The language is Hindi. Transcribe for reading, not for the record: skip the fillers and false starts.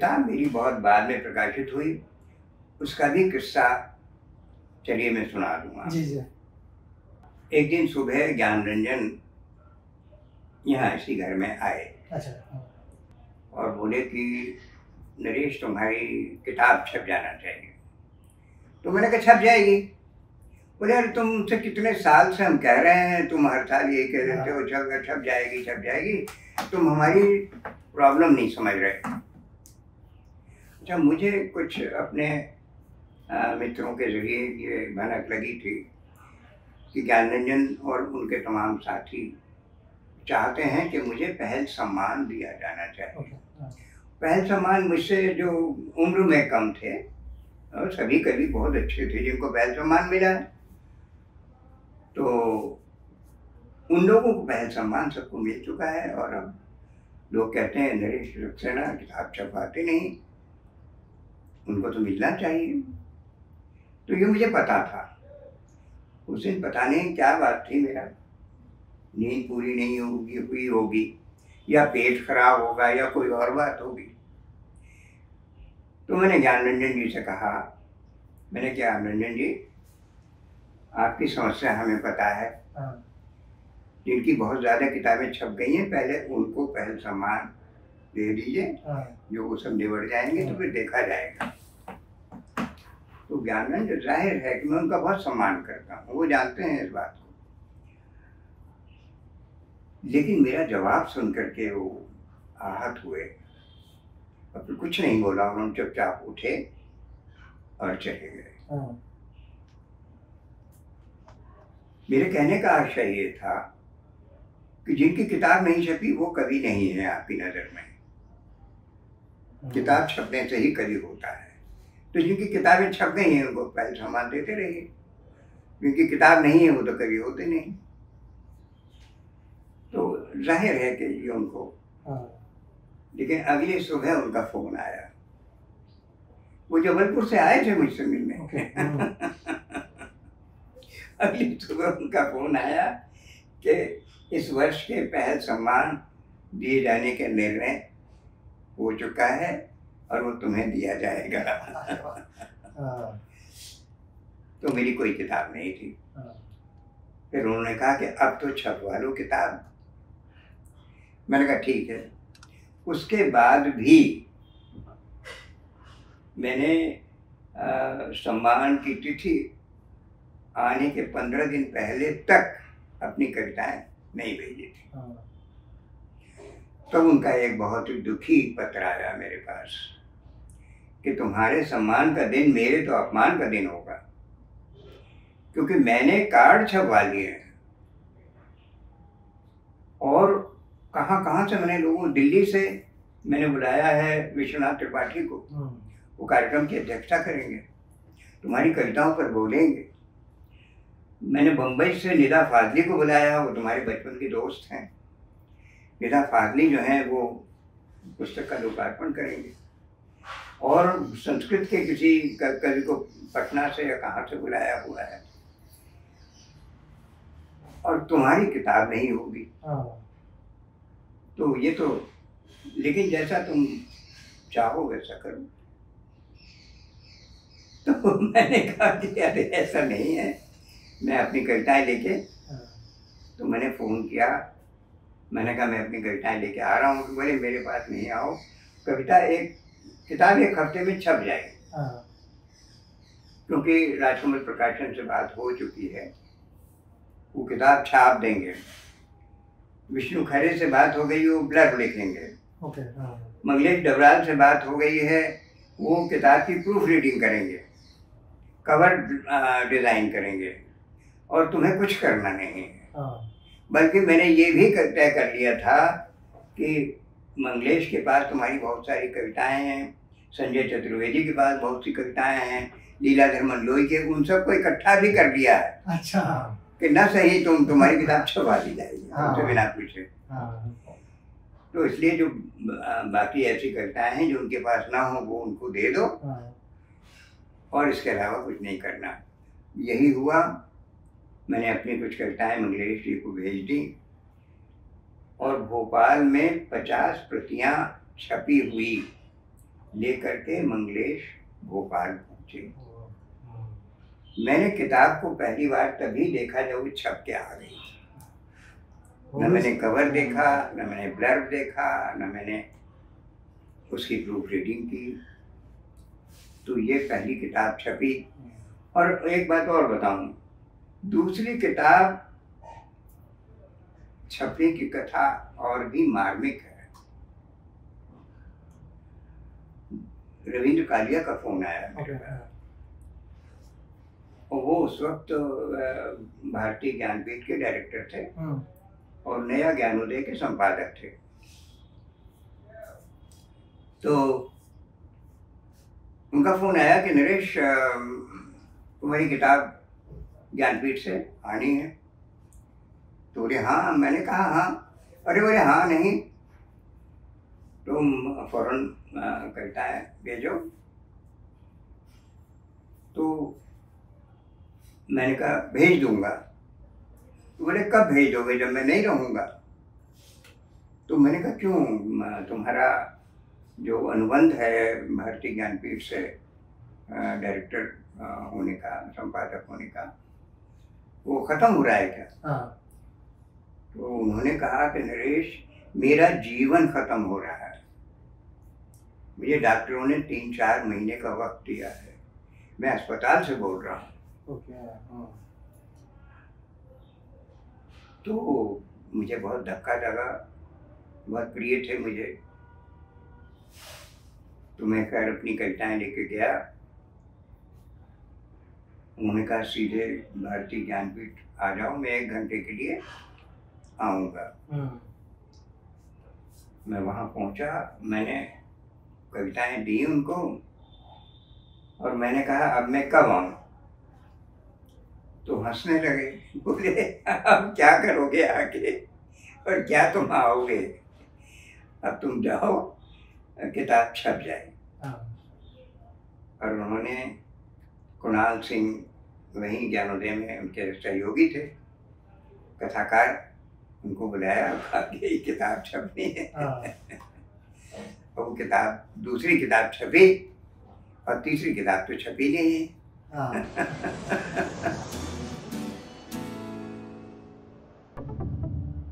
किताब मेरी बहुत बाद में प्रकाशित हुई, उसका भी किस्सा चलिए मैं सुना दूंगा। जी जी। एक दिन सुबह ज्ञान रंजन यहाँ इसी घर में आए। अच्छा। और बोले कि नरेश तुम्हारी किताब छप जाना चाहिए। तो मैंने कहा छप जाएगी। बोले यार तुमसे कितने साल से हम कह रहे हैं, तुम हर साल यही कह देते हो छप जाएगी छप जाएगी, तुम हमारी प्रॉब्लम नहीं समझ रहे। अच्छा, मुझे कुछ अपने मित्रों के जरिए ये भनक लगी थी कि ज्ञानरंजन और उनके तमाम साथी चाहते हैं कि मुझे पहल सम्मान दिया जाना चाहिए। पहल सम्मान मुझसे जो उम्र में कम थे और सभी कवि बहुत अच्छे थे जिनको पहल सम्मान मिला है, तो उन लोगों को पहल सम्मान सबको मिल चुका है। और अब लोग कहते हैं नरेश सक्सेना किताब छपाते नहीं, उनको तो मिलना चाहिए। तो ये मुझे पता था। उस दिन पता नहीं क्या बात थी, मेरा नींद पूरी नहीं हुई होगी या पेट खराब होगा या कोई और बात होगी। तो मैंने ज्ञानरंजन जी से कहा, मैंने ज्ञानरंजन जी आपकी समस्या हमें पता है, जिनकी बहुत ज़्यादा किताबें छप गई हैं पहले उनको पहल सम्मान दे दीजिए, जो वो सब निबट जाएंगे तो फिर देखा जाएगा। तो ज्ञानरंजन जाहिर है कि मैं उनका बहुत सम्मान करता हूँ, वो जानते हैं इस बात को। लेकिन मेरा जवाब सुन करके वो आहत हुए और फिर कुछ नहीं बोला, उन्होंने चुपचाप उठे और चले गए। मेरे कहने का आशय ये था कि जिनकी किताब नहीं छपी वो कवि नहीं है आपकी नज़र में। किताब छपने से ही कवि होता है। तो जिनकी किताबें छप गई हैं उनको पहल सम्मान देते रहिए, जिनकी किताब नहीं है वो तो कवि होते नहीं। तो जाहिर है कि ये उनको, लेकिन अगली सुबह उनका फोन आया। वो जबलपुर से आए थे मुझसे मिलने। अगली सुबह उनका फोन आया कि इस वर्ष के पहल सम्मान दिए जाने का निर्णय हो चुका है और वो तुम्हें दिया जाएगा। तो मेरी कोई किताब नहीं थी। फिर उन्होंने कहा कि अब तो छपवा लो किताब। मैंने कहा ठीक है। उसके बाद भी मैंने सम्मान की तिथि आने के 15 दिन पहले तक अपनी कविताएं नहीं भेजी थी। तब उनका एक बहुत ही दुखी पत्र आया मेरे पास कि तुम्हारे सम्मान का दिन मेरे तो अपमान का दिन होगा, क्योंकि मैंने कार्ड छपवा लिए हैं और कहाँ कहाँ से मैंने लोगों, दिल्ली से मैंने बुलाया है विश्वनाथ त्रिपाठी को, वो कार्यक्रम की अध्यक्षता करेंगे, तुम्हारी कविताओं पर बोलेंगे। मैंने बम्बई से निदा फाजली को बुलाया, वो तुम्हारे बचपन के दोस्त हैं। निदा फाजली जो हैं वो पुस्तक का लोकार्पण करेंगे। और संस्कृत के किसी कवि को पटना से या कहाँ से बुलाया हुआ है, और तुम्हारी किताब नहीं होगी। तो ये तो, लेकिन जैसा तुम चाहो वैसा करो। तो मैंने कहा कि अरे ऐसा नहीं है, मैं अपनी कविताएं लेके, तो मैंने फ़ोन किया, मैंने कहा मैं अपनी कविताएं लेके आ रहा हूँ। बोले मेरे पास नहीं आओ, किताब एक हफ्ते में छप जाएगी, क्योंकि राजकमल प्रकाशन से बात हो चुकी है, वो किताब छाप देंगे। विष्णु खरे से बात हो गई, वो ब्लर्ब लिखेंगे। मंगलेश डबराल से बात हो गई है, वो किताब की प्रूफ रीडिंग करेंगे, कवर डिज़ाइन करेंगे, और तुम्हें कुछ करना नहीं है। बल्कि मैंने ये भी तय कर लिया था कि मंगलेश के पास तुम्हारी बहुत सारी कविताएं हैं, संजय चतुर्वेदी के पास बहुत सी कविताएं हैं, लीलाधर मंडलोई के, उन सबको इकट्ठा भी कर दिया है। अच्छा। कि न सही तुम्हारी किताब छपवा दी जाएगी उनसे बिना पूछे। तो इसलिए जो बाकी ऐसी कविताएं हैं जो उनके पास ना हो वो उनको दे दो, और इसके अलावा कुछ नहीं करना। यही हुआ। मैंने अपनी कुछ कविताएं मंगलेश जी को भेज दी, और भोपाल में 50 प्रतियां छपी हुई लेकर के मंगलेश भोपाल पहुंचे। मैंने किताब को पहली बार तभी देखा जब वो छप के आ गई। न मैंने कवर देखा, न मैंने ब्लर्ब देखा, न मैंने उसकी प्रूफ रीडिंग की। तो ये पहली किताब छपी। और एक बात और बताऊं, दूसरी किताब छपने की कथा और भी मार्मिक है। रविंद्र कालिया का फोन आया मेरे पास, और वो उस वक्त भारतीय ज्ञानपीठ के डायरेक्टर थे और नया ज्ञानोदय के संपादक थे। तो उनका फोन आया कि नरेश, तुम्हारी किताब ज्ञानपीठ से आनी है। तो बोले हाँ। मैंने कहा हाँ। अरे बोले हाँ नहीं, तुम फौरन कहता है भेजो। तो मैंने कहा भेज दूंगा। तो बोले कब भेजोगे, जब मैं नहीं रहूँगा? तो मैंने कहा क्यों, तुम्हारा जो अनुबंध है भारतीय ज्ञानपीठ से डायरेक्टर होने का, संपादक होने का, वो खत्म हो रहा है क्या? तो उन्होंने कहा कि नरेश, मेरा जीवन खत्म हो रहा है, मुझे डॉक्टरों ने 3-4 महीने का वक्त दिया है, मैं अस्पताल से बोल रहा हूँ। तो मुझे बहुत धक्का लगा, बहुत प्रिय थे मुझे। तो मैं खैर अपनी कविताएं लेके गया। उन्होंने कहा सीधे भारतीय ज्ञानपीठ आ जाओ, मैं 1 घंटे के लिए आऊँगा। मैं वहाँ पहुँचा, मैंने कविताएं दी उनको और मैंने कहा अब मैं कब आऊँ? तो हंसने लगे, बोले अब क्या करोगे आके, और क्या तुम आओगे, अब तुम जाओ, किताब छप जाए। और उन्होंने कुणाल सिंह, वहीं ज्ञानोदय में उनके सहयोगी थे, कथाकार, उनको बुलाया, आगे किताब छपनी है। और वो किताब, दूसरी किताब छपी और तीसरी किताब तो छपी नहीं है।